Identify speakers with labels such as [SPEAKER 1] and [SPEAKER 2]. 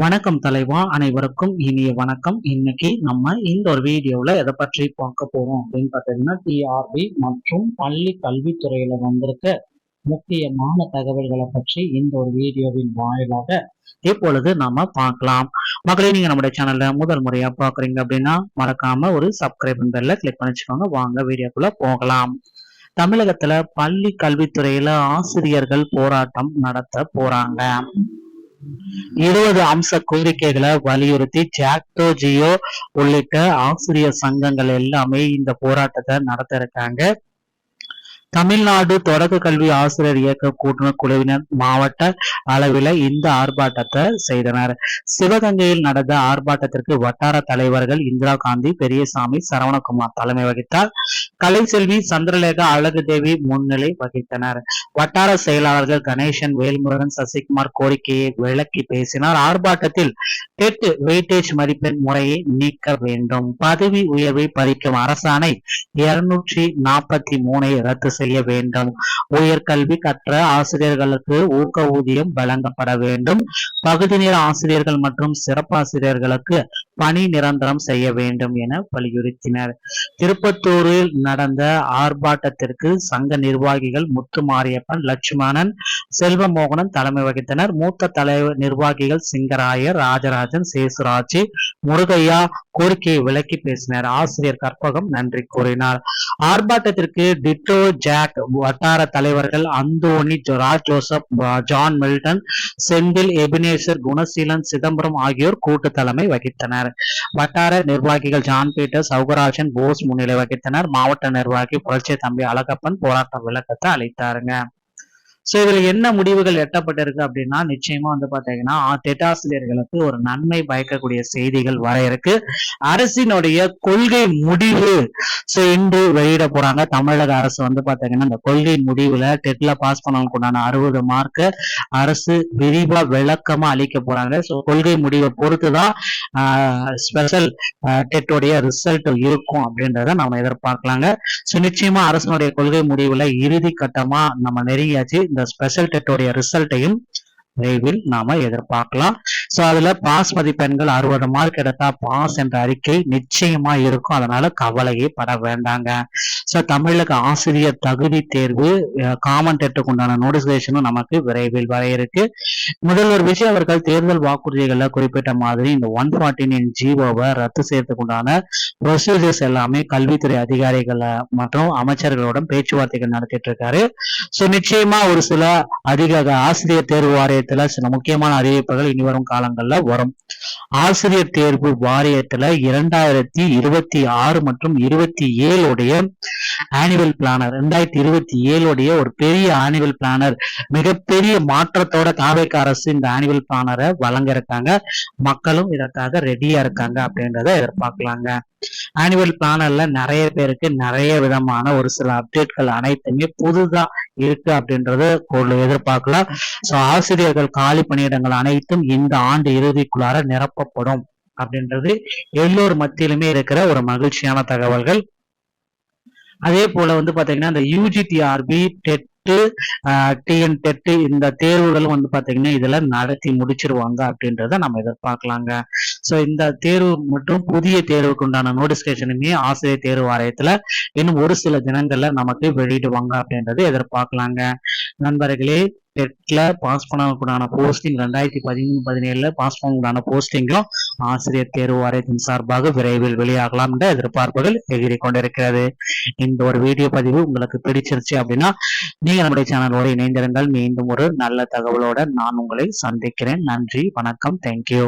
[SPEAKER 1] வணக்கம் தலைவா, அனைவருக்கும் இனிய வணக்கம். இன்னைக்கு நம்ம இந்த ஒரு வீடியோல எதை பற்றி பார்க்க போறோம் அப்படின்னு பார்த்தீங்கன்னா, டிஆர்பி மற்றும் பள்ளி கல்வித்துறையில வந்திருக்க முக்கியமான தகவல்களை பற்றி இந்த ஒரு வீடியோவின் வாயிலாக இப்பொழுது நாம பார்க்கலாம். மக்களே, நீங்க நம்முடைய சேனல்ல முதல் முறையா பாக்குறீங்க அப்படின்னா மறக்காம ஒரு சப்ஸ்கிரைப் பெல்ல கிளிக் பண்ணி வச்சுக்கோங்க. வாங்க வீடியோக்குள்ள போகலாம். தமிழகத்துல பள்ளி கல்வித்துறையில ஆசிரியர்கள் போராட்டம் நடத்த போறாங்க. 20 அம்ச கோரிக்கைகளை வலியுறுத்தி ஜாக்டோ ஜியோ உள்ளிட்ட ஆசிரியர் சங்கங்கள் எல்லாமே இந்த போராட்டத்தை நடத்த இருக்காங்க. தமிழ்நாடு தொடக்க கல்வி ஆசிரியர் இயக்க கூட்டுநர் குழுவினர் மாவட்ட அளவில் இந்த ஆர்ப்பாட்டத்தை செய்தனர். சிவகங்கையில் நடந்த ஆர்ப்பாட்டத்திற்கு வட்டார தலைவர்கள் இந்திரா காந்தி, பெரியசாமி, சரவணகுமார் தலைமை வகித்தார். கலைசெல்வி, சந்திரலேகா, அழகு தேவி முன்னிலை வகித்தனர். வட்டார செயலாளர்கள் கணேசன், வேல்முருகன், சசிகுமார் கோரிக்கையை விளக்கி பேசினார். ஆர்ப்பாட்டத்தில் டெட் வெயிட்டேஜ் மதிப்பெண் முறையை நீக்க வேண்டும், பதவி உயர்வை பறிக்கும் அரசாணை 243 ரத்து செய்ய வேண்டும், உயர்கல்வி கற்ற ஆசிரியர்களுக்கு ஊக்க ஊதியம் வழங்கப்பட வேண்டும், பகுதி நேர ஆசிரியர்கள் மற்றும் சிறப்பாசிரியர்களுக்கு பணி நிரந்தரம் செய்ய வேண்டும் என வலியுறுத்தினர். திருப்பத்தூரில் நடந்த ஆர்ப்பாட்டத்திற்கு சங்க நிர்வாகிகள் முத்துமாரியப்பன், லட்சுமணன், செல்வமோகனன் தலைமை வகித்தனர். மூத்த தலைவர் நிர்வாகிகள் சிங்கராயர், ராஜராஜன், சேசுராஜி, முருகையா கோரிக்கையை விளக்கி பேசினர். ஆசிரியர் கற்பகம் நன்றி கூறினார். ஆர்ப்பாட்டத்திற்கு டிட்டோ ஜாக் வட்டார தலைவர்கள் Anthony, Raj Joseph, John Milton, Senthil, Ebenezer, Gunaseelan, Chidambaram ஆகியோர் கூட்டு தலைமை வகித்தனர். வட்டார நிர்வாகிகள் ஜான் பீட்டர், சௌகராஜன், போஸ் முன்னிலை வகித்தனர். மாவட்ட நிர்வாகி புரட்சி தம்பி அழகப்பன் போராட்ட விளக்கத்தை அளித்தாருங்க. சோ இதுல என்ன முடிவுகள் எட்டப்பட்டிருக்கு அப்படின்னா, நிச்சயமா பாத்தீங்கன்னா டெட்டாசிரியர்களுக்கு ஒரு நன்மை பயக்கக்கூடிய செய்திகள் வர இருக்கு. அரசினுடைய கொள்கை முடிவு இன்று வெளியிட போறாங்க. தமிழக அரசு பாத்தீங்கன்னா இந்த கொள்கை முடிவுல டெட்ல பாஸ் பண்ணவங்களுக்கு உண்டான 60 மார்க்க அரசு விரிவா விளக்கமா அளிக்க போறாங்க. சோ கொள்கை முடிவை பொறுத்துதான் ஸ்பெஷல் டெட்டோடைய ரிசல்ட் இருக்கும் அப்படின்றத நம்ம எதிர்பார்க்கலாங்க. சோ நிச்சயமா அரசனுடைய கொள்கை முடிவுல இறுதி கட்டமா நம்ம நெருங்கியாச்சு. இந்த ஸ்பெஷல் டெட்டோடைய ரிசல்ட்டையும் விரைவில் நாம எதிர்பார்க்கலாம். சோ அதுல பாஸ் மதிப்பெண்கள் 60 மார்க் எடுத்தா பாஸ் என்ற அறிக்கை நிச்சயமா இருக்கும். அதனால கவலையே பட வேண்டாங்க. சோ தமிழக ஆசிரியர் தகுதி தேர்வு காமன் டெட்டுக்கு உண்டான நோட்டிபிகேஷனும் நமக்கு விரைவில் வர இருக்கு. முதல்வர் விஜய் அவர்கள் தேர்தல் வாக்குறுதிகளை குறிப்பிட்ட மாதிரி இந்த 149 ஜிஓவை ரத்து செய்யறதுக்கு உண்டான ப்ரொசீஜர்ஸ் எல்லாமே கல்வித்துறை அதிகாரிகளை மற்றும் அமைச்சர்களோட பேச்சுவார்த்தைகள் நடத்திட்டு இருக்காரு. சோ நிச்சயமா ஒரு சில ஆசிரியர் தேர்வு வாரியத்துல சில முக்கியமான அறிவிப்புகள் இனி வரும் காலங்கள்ல வரும். ஆசிரியர் தேர்வு வாரியத்துல 2026 மற்றும் 27 ஆனுவல் பிளானர் 2027 ஒரு பெரிய ஆனுவல் பிளானர், மிகப்பெரிய மாற்றத்தோட தாவேக அரசு இந்த ஆனுவல் பிளானரை வழங்க இருக்காங்க. மக்களும் இதற்காக ரெடியா இருக்காங்க அப்படின்றத எதிர்பார்க்கலாங்க. ஆனுவல் பிளானர்ல நிறைய பேருக்கு நிறைய விதமான ஒரு சில அப்டேட்கள் அனைத்துமே புதுதா இருக்கு அப்படின்றத எதிர்பார்க்கலாம். சோ ஆசிரியர்கள் காலி பணியிடங்கள் அனைத்தும் இந்த ஆண்டு இறுதிக்குள்ளார நிரப்பப்படும் அப்படின்றது எல்லோர் மத்தியிலுமே இருக்கிற ஒரு மகிழ்ச்சியான தகவல்கள். அதே போல பாத்தீங்கன்னா இந்த யூஜிடிஆர்பி டெட் டிஎன் டெட் இந்த தேர்வுகளும் பாத்தீங்கன்னா இதுல நடத்தி முடிச்சிருவாங்க அப்படின்றத நம்ம எதிர்பார்க்கலாங்க. சோ இந்த தேர்வு மற்றும் புதிய தேர்வுக்கு உண்டான நோட்டிபிகேஷனுமே ஆசிரியர் தேர்வு வாரியத்துல இன்னும் ஒரு சில தினங்கள்ல நமக்கு வெளியிடுவாங்க அப்படின்றத எதிர்பார்க்கலாங்க. நண்பர்களே, டெட்ல பாஸ் பண்ணக்கூடான போஸ்டிங் 2013-17 பாஸ் பண்ணக்கூடான போஸ்டிங்கும் ஆசிரியர் தேர்வு வாரியத்தின் சார்பாக விரைவில் வெளியாகலாம் என்ற எதிர்பார்ப்புகள் எகிரி கொண்டிருக்கிறது. இந்த ஒரு வீடியோ பதிவு உங்களுக்கு பிடிச்சிருச்சு அப்படின்னா நீங்க நம்முடைய சேனலோடு இணைந்திருங்கள். மீண்டும் ஒரு நல்ல தகவலோட நான் உங்களை சந்திக்கிறேன். நன்றி, வணக்கம், தேங்க்யூ.